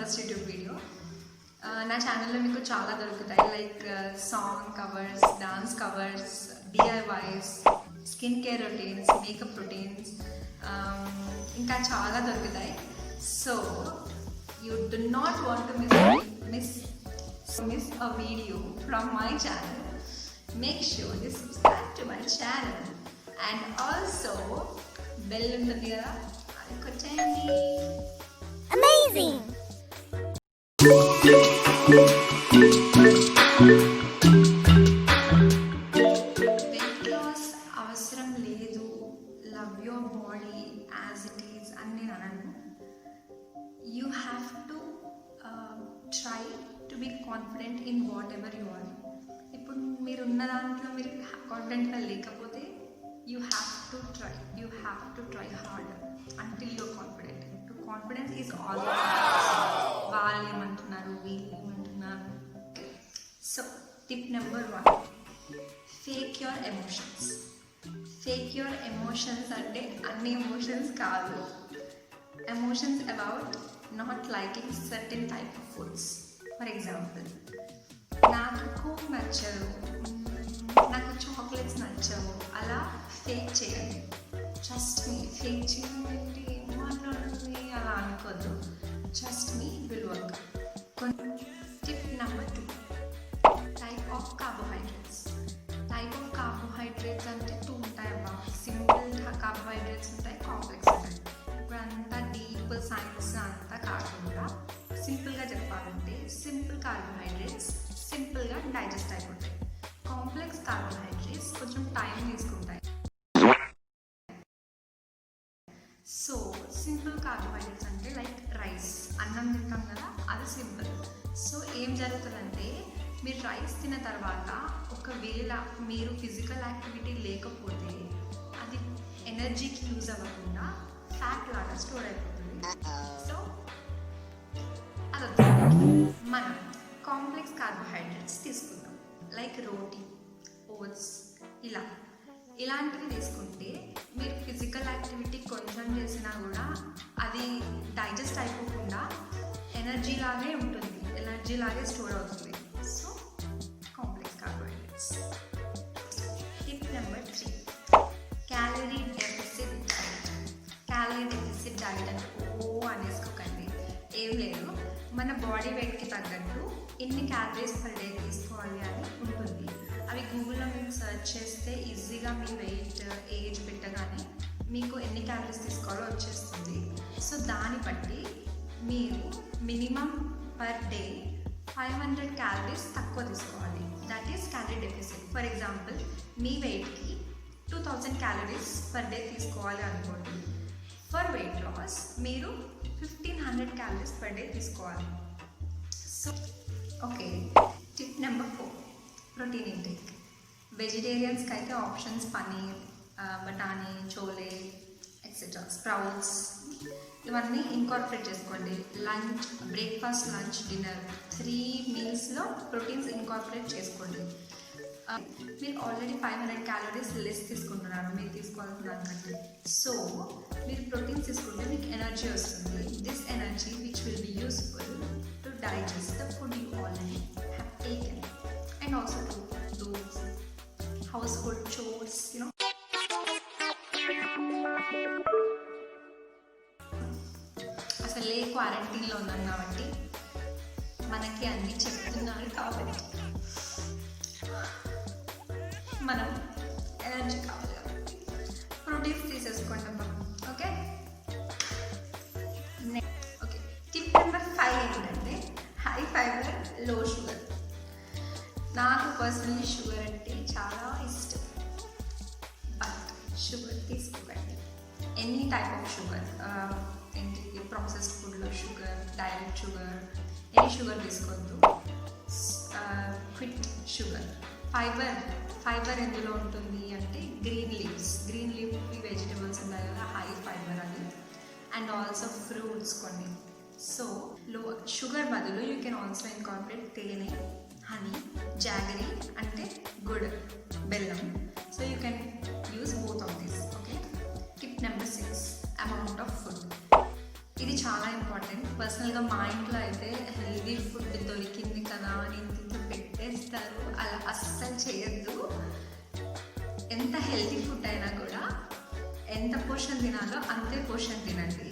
First YouTube video. నా ఛానల్లో మీకు చాలా దొరుకుతాయి, like song covers, dance covers, DIYs, skin care routines, makeup routines, ఇంకా చాలా దొరుకుతాయి. So you do not want to miss a video from my channel. Make sure you subscribe to my channel and also bell ఉంటుంది కదా, అది కొట్టండి. Amazing! Wait loss అవసరం లేదు, love your body as it is అని నేను అనను. You have to try to be confident in whatever you are. ఇప్పుడు మీరు ఉన్న దాంట్లో మీరు కాన్ఫిడెంట్గా లేకపోతే you have to try hard until you're confident. Confidence is all. వాళ్ళు ఏమంటున్నారు, వీళ్ళు ఏమంటున్నారు. So tip number 1, fake your emotions. Fake your emotions అంటే అన్ని ఎమోషన్స్ కాదు. Emotions about not liking certain type of foods. For example, నాకు coke నచ్చదు, నాకు చాక్లెట్స్ నచ్చవు, అలా ఫేక్ చేయండి. ట్రస్ట్ మీ, ఫేక్ చేయండి, ఏమన్నది అలా అనుకోద్దు. Trust me, will work. Tip number 2, type of carbohydrates. Type of carbohydrates అంటే 2 ఉంటాయి అమ్మా. సింపుల్ కార్బోహైడ్రేట్స్ ఉంటాయి, కాంప్లెక్స్ ఉంటాయి. ఇప్పుడు అంతా డీప్ సైన్స్ అంతా కాకుండా సింపుల్గా చెప్పాలంటే సింపుల్ కార్బోహైడ్రేట్స్ సింపుల్గా డైజెస్ట్ అయిపోతాయి. కాంప్లెక్స్ కార్బోహైడ్రేట్స్ కొంచెం టైం తీసుకుంటాయి. సో సింపుల్ కార్బోహైడ్రేట్స్ అంటే లైక్ రైస్, అన్నం తింటాం కదా, అది సింపుల్. సో ఏం జరుగుతుందంటే మీరు రైస్ తిన్న తర్వాత ఒకవేళ మీరు ఫిజికల్ యాక్టివిటీ లేకపోతే అది ఎనర్జీకి యూజ్ అవ్వకుండా ఫ్యాట్ లాగా స్టోర్ అయిపోతుంది. సో అదొద్దు. మనం కాంప్లెక్స్ కార్బోహైడ్రేట్స్ తీసుకుందాం, లైక్ రోటీ, ఓట్స్, ఇలాంటివి తీసుకుంటే మీరు ఫిజికల్ యాక్టివిటీ కొంచెం చేసినా కూడా అది డైజెస్ట్ అయిపోకుండా ఎనర్జీ లాగే ఉంటుంది, ఎనర్జీ లాగే స్టోర్ అవుతుంది. So complex carbohydrates. Tip number 3, calorie deficit diet. Calorie deficit diet అంటే అనేసుకోకండి, ఏం లేదు. మన బాడీ వెయిట్కి తగ్గట్టు ఎన్ని క్యాలరీస్ పర్ డే తీసుకోవాలి అని ఉంటుంది. అవి గూగుల్లో మీకు సెర్చ్ చేస్తే ఈజీగా మీ వెయిట్, ఏజ్ పెట్టగానే మీకు ఎన్ని క్యాలరీస్ తీసుకోవాలో వచ్చేస్తుంది. సో దాన్ని బట్టి మీరు మినిమం పర్ డే 500 క్యాలరీస్ తక్కువ తీసుకోవాలి. That is calorie deficit. For example, మీ వెయిట్కి 2000 క్యాలరీస్ పర్ డే తీసుకోవాలి అనుకోండి. ఫర్ వెయిట్ లాస్ మీరు 1500 క్యాలరీస్ పర్ డే తీసుకోవాలి. So okay. Tip number 4, protein intake. వెజిటేరియన్స్కి అయితే ఆప్షన్స్ పన్నీర్, బఠానీ, చోలే, ఎక్సెట్రా, స్ప్రౌట్స్, ఇవన్నీ ఇంకార్పొరేట్ చేసుకోండి. లంచ్, బ్రేక్ఫాస్ట్, లంచ్, డిన్నర్ 3 మీల్స్లో ప్రోటీన్స్ ఇంకార్పొరేట్ చేసుకోండి. మీరు ఆల్రెడీ 500 క్యాలరీస్ లెస్ తీసుకుంటున్నారు మీరు తీసుకోవాల్సిన దానికంటే. సో మీరు ప్రోటీన్స్ తీసుకుంటే మీకు ఎనర్జీ వస్తుంది. This energy which will be useful to digest the food you already have taken and also to do household chores, you know. అసలే క్వారంటైన్లో ఉన్నాం కాబట్టి మనకి అన్నీ చెప్తున్నారు కాబట్టి మనం ఎనర్జీ కావాలి కాబట్టి ప్రోటీన్స్ తీసేసుకోండి అమ్మా. ఓకే. ఓకే. టిప్ నెంబర్ 5 ఏంటంటే హై ఫైబర్, లో షుగర్. నాకు పర్సనలీ షుగర్ అంటే చాలా ఇష్టం, బట్ షుగర్ తీసుకోకండి. ఎనీ టైప్ ఆఫ్ షుగర్, ఏంటి ప్రాసెస్డ్ ఫుడ్లో sugar, direct sugar, any sugar తీసుకోవద్దు. Quit sugar. ఫైబర్ ఎందులో ఉంటుంది అంటే గ్రీన్ లీఫీ వెజిటబుల్స్ ఉన్నాయి కదా, హై ఫైబర్ అది. అండ్ ఆల్సో ఫ్రూట్స్ కొన్ని. సో లో షుగర్ బదులు యూ కెన్ ఆల్సో ఇన్కార్పొరేట్ తేనె, హనీ, జాగరీ అంటే గుడ్, బెల్లం. So you can use both of this. Okay. Tip number 6, amount of food. ఇది చాలా ఇంపార్టెంట్. పర్సనల్గా మా ఇంట్లో అయితే హెల్దీ ఫుడ్ దొరికింది కదా అని ఇంత పెట్టేస్తారు. అలా అస్సలు చేయొద్దు. ఎంత హెల్దీ ఫుడ్ అయినా కూడా ఎంత పోర్షన్ తినాలో అంతే పోర్షన్ తినండి.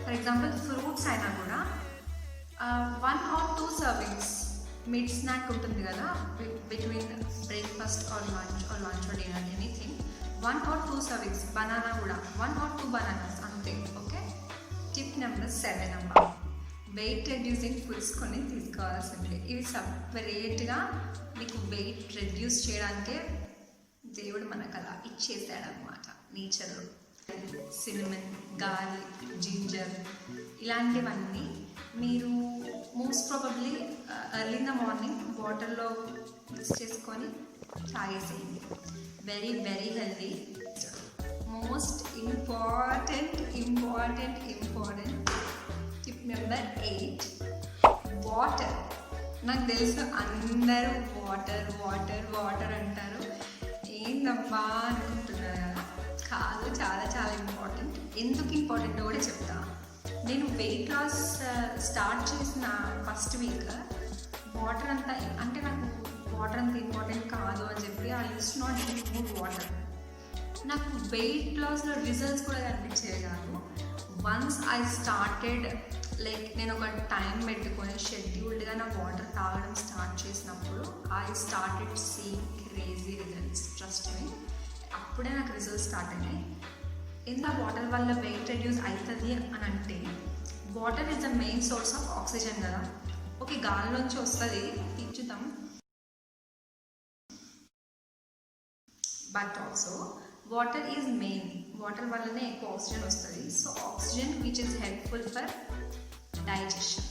ఫర్ ఎగ్జాంపుల్ ఫ్రూట్స్ అయినా కూడా 1 or 2 servings మిడ్ స్నాక్ ఉంటుంది కదా, between breakfast or lunch or dinner anything, 1 or 2 servings. Banana కూడా 1 or 2 bananas అంతే. ఓకే. టిప్ నెంబర్ 7 అమ్మా, వెయిట్ రెడ్యూసింగ్ ఫుడ్స్ కొన్ని తీసుకోవాల్సిందే. ఇవి సపరేట్గా మీకు వెయిట్ రెడ్యూస్ చేయడానికే దేవుడు మనకు అలా ఇచ్చేసాడనమాట నేచర్లో. సినమన్, గార్లిక్, జింజర్ ఇలాంటివన్నీ మీరు most probably early in the morning వాటర్లో మిక్స్ చేసుకొని తాగేసేయండి. Very very healthy. Most important tip number 8, water. నాకు తెలుసు అందరూ వాటర్ అంటారు, ఏందబ్బా అనుకుంటున్నారు కదా. కాదు, చాలా చాలా ఇంపార్టెంట్. ఎందుకు ఇంపార్టెంటో కూడా చెప్తా. నేను వెయిట్ లాస్ స్టార్ట్ చేసిన ఫస్ట్ వీక్ వాటర్ అంతా, అంటే నాకు వాటర్ అంత ఇంపార్టెంట్ కాదు అని చెప్పి I use not drink more water. నాకు వెయిట్ లాస్లో రిజల్ట్స్ కూడా కనిపించేవి కాదు. వన్స్ ఐ స్టార్టెడ్ లైక్ నేను ఒక టైం పెట్టుకొని షెడ్యూల్డ్గా నా వాటర్ తాగడం స్టార్ట్ చేసినప్పుడు I started seeing crazy results. Trust me, అప్పుడే నాకు రిజల్ట్స్ స్టార్ట్ అయినాయి. ఎంత వాటర్ వల్ల వెయిట్ రెడ్యూస్ అవుతుంది అని అంటే, water is the main source of oxygen కదా. ఓకే, గాలిలోంచి వస్తుంది, పీల్చుతాం, but also water is main. Water వల్లనే ఎక్కువ ఆక్సిజన్ వస్తుంది. So oxygen which is helpful for digestion.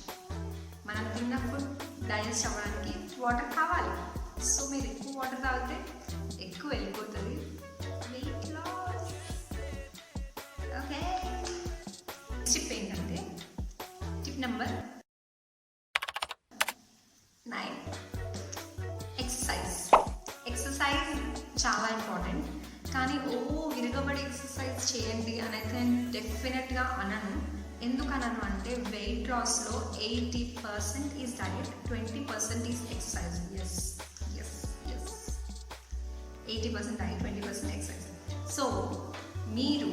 మనం తిన్న ఫుడ్ డైజెస్ట్ అవ్వడానికి వాటర్ కావాలి. సో మీరు ఎక్కువ వాటర్ తాగితే ఎక్కువ వెళ్ళిపోతుంది వెయిట్ లాస్. ఓకే, టిప్ ఏంటంటే టిప్ నెంబర్ 9, ఎక్సర్సైజ్ చాలా ఇంపార్టెంట్. కానీ విరగబడి ఎక్సర్సైజ్ చేయండి అని అయితే నేను డెఫినెట్గా అనను. ఎందుకు అనను అంటే, వెయిట్ లాస్లో 80% is diet, 20% is exercise. Yes 80% diet, 20% exercise. So మీరు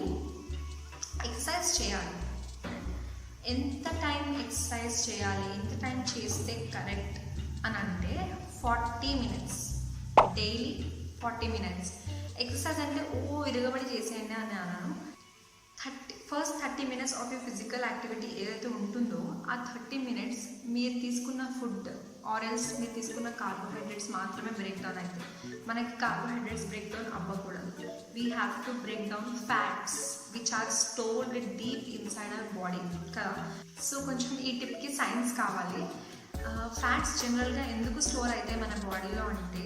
ఎక్సర్సైజ్ చేయాలి. ఎంత టైం ఎక్సర్సైజ్ చేయాలి, ఎంత టైం చేస్తే కరెక్ట్ అని అంటే 40 minutes డైలీ. 40 minutes ఎక్సర్సైజ్ అంటే విరగబడి చేసేయండి అని అన్నాను. First 30 minutes of you physical activity ఏదైతే ఉంటుందో ఆ 30 minutes మీరు తీసుకున్న ఫుడ్ ఆర్ ఎల్స్ మీరు తీసుకున్న కార్బోహైడ్రేట్స్ మాత్రమే బ్రేక్ డౌన్ అవుతాయి. మనకి కార్బోహైడ్రేట్స్ బ్రేక్ డౌన్ అవ్వకూడదు. We have to break down fats which are stored deep inside our body కదా. సో కొంచెం ఈ టిప్కి సైన్స్ కావాలి. ఫ్యాట్స్ జనరల్గా ఎందుకు స్టోర్ అవుతాయి మన బాడీలో అంటే,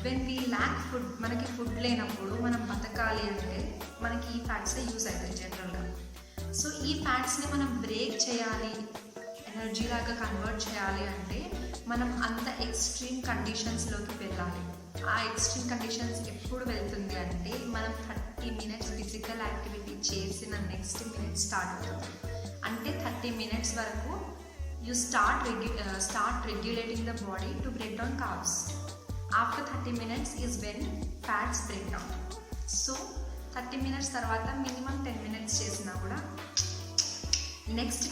వెన్ వీ ల్యాక్ ఫుడ్, మనకి ఫుడ్ లేనప్పుడు మనం బతకాలి అంటే మనకి ఈ ఫ్యాట్సే యూజ్ అవుతాయి జనరల్గా. సో ఈ ఫ్యాట్స్ని మనం బ్రేక్ చేయాలి, ఎనర్జీ లాగా కన్వర్ట్ చేయాలి అంటే మనం అంత ఎక్స్ట్రీమ్ కండిషన్స్లోకి వెళ్ళాలి. ఆ ఎక్స్ట్రీమ్ కండిషన్స్ ఎప్పుడు వెళ్తుంది అంటే, మనం 30 minutes ఫిజికల్ యాక్టివిటీ చేసిన నెక్స్ట్ మినిట్ స్టార్ట్ అవుతుంది. అంటే 30 minutes వరకు you start regulating the body to break down carbs. After 30 minutes is when fats break down. So 30 minutes తర్వాత minimum 10 minutes చేసినా కూడా. Next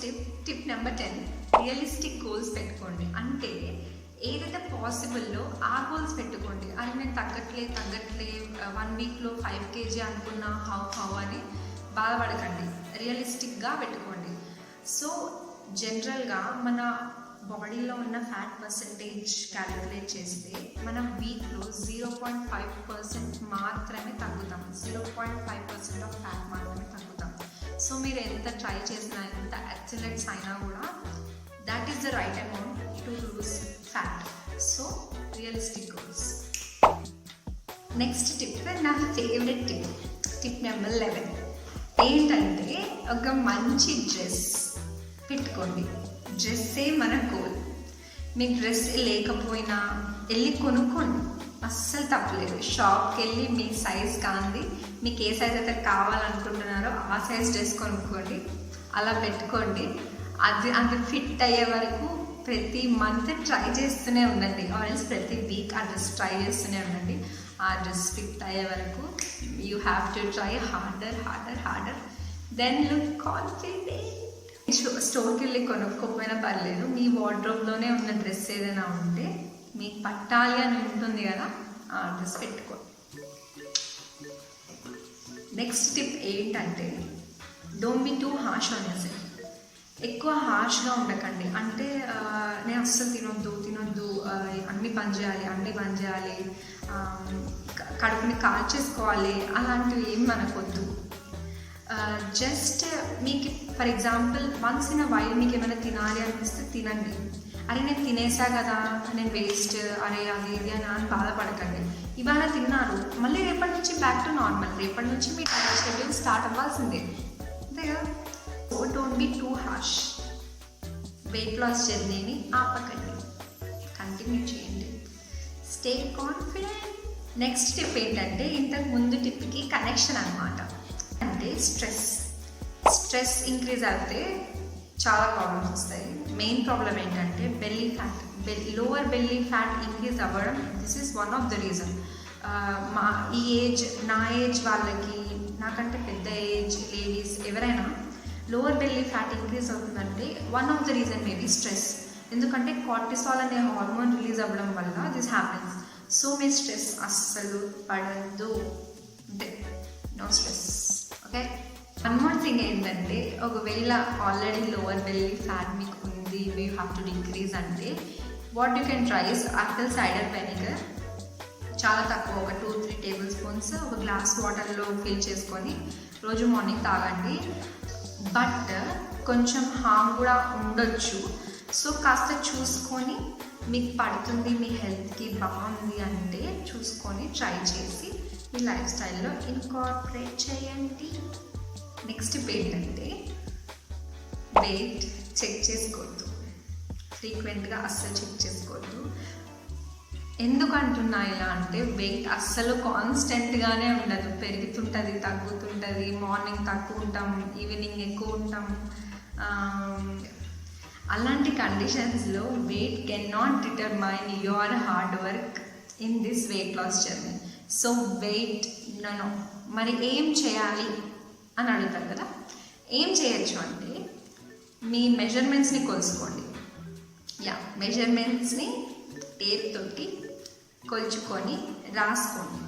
tip number 10, realistic goals పెట్టుకోండి. అంటే ఏదైతే పాసిబుల్లో ఆ గోల్స్ పెట్టుకోండి. అది నేను తగ్గట్లే 1 weekలో 5 kg అనుకున్నా హౌ అని బాధపడకండి. రియలిస్టిక్గా పెట్టుకోండి. సో జనరల్గా మన బాడీలో ఉన్న ఫ్యాట్ పర్సంటేజ్ క్యాలిక్యులేట్ చేస్తే మనం వీక్లో 0.5% మాత్రమే తగ్గుతాం. 0.5% ఆఫ్ ఫ్యాట్ మాత్రమే తగ్గుతాం. సో మీరు ఎంత ట్రై చేసినా, ఎంత అథ్లెట్స్ అయినా కూడా that is the right amount to lose fat. So realistic goals. Next tip నా ఫేవరెట్ టిప్ నెంబర్ 11 ఏంటంటే, ఒక మంచి డ్రెస్ పెట్టుకోండి. డ్రెస్సే మన గోల్. మీకు డ్రెస్ లేకపోయినా వెళ్ళి కొనుక్కోండి, అస్సలు తప్పలేదు. షాప్కి వెళ్ళి మీ సైజ్ కాంది, మీకు ఏ సైజ్ అయితే కావాలనుకుంటున్నారో ఆ సైజ్ డ్రెస్ కొనుక్కోండి, అలా పెట్టుకోండి. అది ఫిట్ అయ్యే వరకు ప్రతి మంత్ ట్రై చేస్తూనే ఉండండి, ఆర్ఎల్స్ ప్రతి వీక్ ఆ డ్రెస్ ట్రై చేస్తూనే ఉండండి. ఆ డ్రెస్ ఫిట్ అయ్యే వరకు you have to try harder then look confident. స్టోర్కి వెళ్ళి కొనుక్కోకపోయినా పర్లేదు, మీ వార్డ్రోబ్లోనే ఉన్న డ్రెస్ ఏదైనా ఉంటే మీకు పట్టాలి అని ఉంటుంది కదా, ఆ డ్రెస్ పెట్టుకో. నెక్స్ట్ టిప్ ఏంటంటే don't be too harsh on yourself. ఎక్కువ హార్ష్గా ఉండకండి. అంటే నేను అస్సలు తినొద్దు, అన్ని బంద్ చేయాలి, కడుపుని కాల్చేసుకోవాలి, అలాంటివి ఏం మనకొద్దు. జస్ట్ మీకు for example once in a while మీకు ఏమైనా తినాలి అనిపిస్తే తినండి. అరే నేను తినేసా కదా, నేను వేస్ట్, అరే అది ఇది అని బాధపడకండి. ఇవాళ తిన్నారు, మళ్ళీ రేపటి నుంచి బ్యాక్ టు నార్మల్, రేపటి నుంచి మీ షెడ్యూల్ స్టార్ట్ అవ్వాల్సిందే, అంతే కదా. So don't be too harsh. Weight loss జర్నీని ఆపకండి, కంటిన్యూ చేయండి. Stay confident. నెక్స్ట్ టిప్ ఏంటంటే ఇంతకు ముందు టిప్కి కనెక్షన్ అనమాట. అంటే స్ట్రెస్ ఇంక్రీజ్ అయితే చాలా ప్రాబ్లమ్స్ వస్తాయి. మెయిన్ ప్రాబ్లం ఏంటంటే belly fat, lower belly fat increase అవ్వడం. This is one of the reason. నా ఏజ్ వాళ్ళకి, నాకంటే పెద్ద ఏజ్ లేడీస్ ఎవరైనా లోవర్ బెల్లీ ఫ్యాట్ ఇంక్రీజ్ అవుతుందంటే one of the reason maybe stress. ఎందుకంటే కార్టిసాల్ అనే హార్మోన్ రిలీజ్ అవ్వడం వల్ల దిస్ హ్యాపెన్స్. సో మీ స్ట్రెస్ అస్సలు పడద్దు, అంటే no stress. Okay, one more thing ఏంటంటే ఒకవేళ ఆల్రెడీ లోవర్ బెల్లీ ఫ్యాట్ మీకు ఉంది, యూ హ్యావ్ టు డిక్రీజ్ అంటే what you can try is Apple cider vinegar. చాలా తక్కువ, ఒక 2-3 టేబుల్ స్పూన్స్ ఒక గ్లాస్ వాటర్లో ఫిల్ చేసుకొని రోజు మార్నింగ్ తాగండి. బట్ కొంచెం హార్మ్ కూడా ఉండొచ్చు. సో కాస్త చూసుకొని మీకు పడుతుంది, మీ హెల్త్కి బాగుంది అంటే చూసుకొని ట్రై చేసి మీ లైఫ్ స్టైల్లో ఇన్కార్పొరేట్ చేయండి. నెక్స్ట్ ఏంటంటే వెయిట్ చెక్ చేసుకోవద్దు, ఫ్రీక్వెంట్గా అస్సలు చెక్ చేసుకోవద్దు. ఎందుకు అంటున్నా ఇలా అంటే వెయిట్ అస్సలు కాన్స్టెంట్గానే ఉండదు, పెరుగుతుంటుంది, తగ్గుతుంటుంది. మార్నింగ్ తక్కువ ఉంటాం, ఈవినింగ్ ఎక్కువ ఉంటాం. అలాంటి కండిషన్స్లో weight can not determine your hard work in this weight loss journey. So weight no మరి ఏం చేయాలి అని అడుగుతారు కదా. ఏం చేయొచ్చు అంటే మీ మెజర్మెంట్స్ని కొలుసుకోండి. మెజర్మెంట్స్ని టేప్ తోటి కొలుచుకొని రాసుకోండి.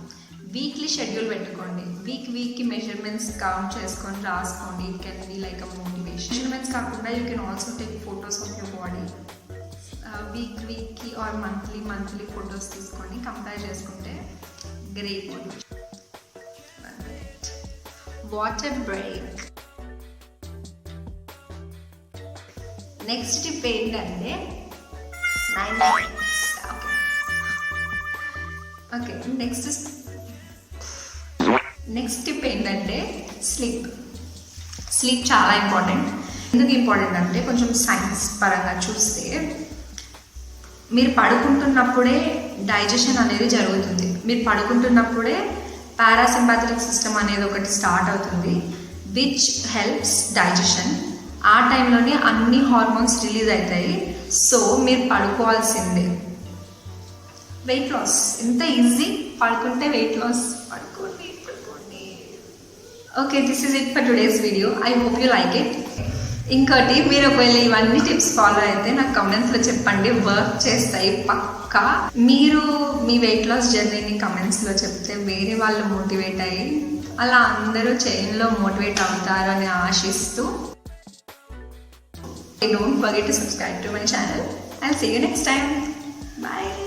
వీక్లీ షెడ్యూల్ పెట్టుకోండి. వీక్కి మెజర్మెంట్స్ కౌంట్ చేసుకొని రాసుకోండి. It can be like a motivation. Measurements కాకుండా you can also take photos of your body. వీక్కి ఆర్ మంత్లీ ఫొటోస్ తీసుకొని కంపేర్ చేసుకుంటే great motivation. Water break. Next tip ఏంటంటే 9 minutes. ఓకే, నెక్స్ట్ టిప్ ఏంటంటే sleep చాలా important. ఎందుకు important అంటే కొంచెం సైన్స్ పరంగా చూస్తే మీరు పడుకుంటున్నప్పుడే డైజెషన్ అనేది జరుగుతుంది. మీరు పడుకుంటున్నప్పుడే పారాసింపాథటిక్ సిస్టమ్ అనేది ఒకటి స్టార్ట్ అవుతుంది, విచ్ హెల్ప్స్ డైజెషన్. ఆ టైంలోనే అన్ని హార్మోన్స్ రిలీజ్ అవుతాయి. సో మీరు పడుకోవాల్సిందే. వెయిట్ లాస్ ఎంత ఈజీ, పడుకుంటే వెయిట్ లాస్. పడుకోండి. Okay, this is it for today's video. I hope you like it. ఇంకోటి, మీరు ఒకవేళ ఇవన్నీ టిప్స్ ఫాలో అయితే నాకు కమెంట్స్లో చెప్పండి, వర్క్ చేస్తాయి పక్కా. మీరు మీ వెయిట్ లాస్ జర్నీని కమెంట్స్లో చెప్తే వేరే వాళ్ళు మోటివేట్ అయ్యి అలా అందరూ చైన్లో మోటివేట్ అవుతారు అని ఆశిస్తూ, don't forget to subscribe to my channel. I'll see you next time. Bye.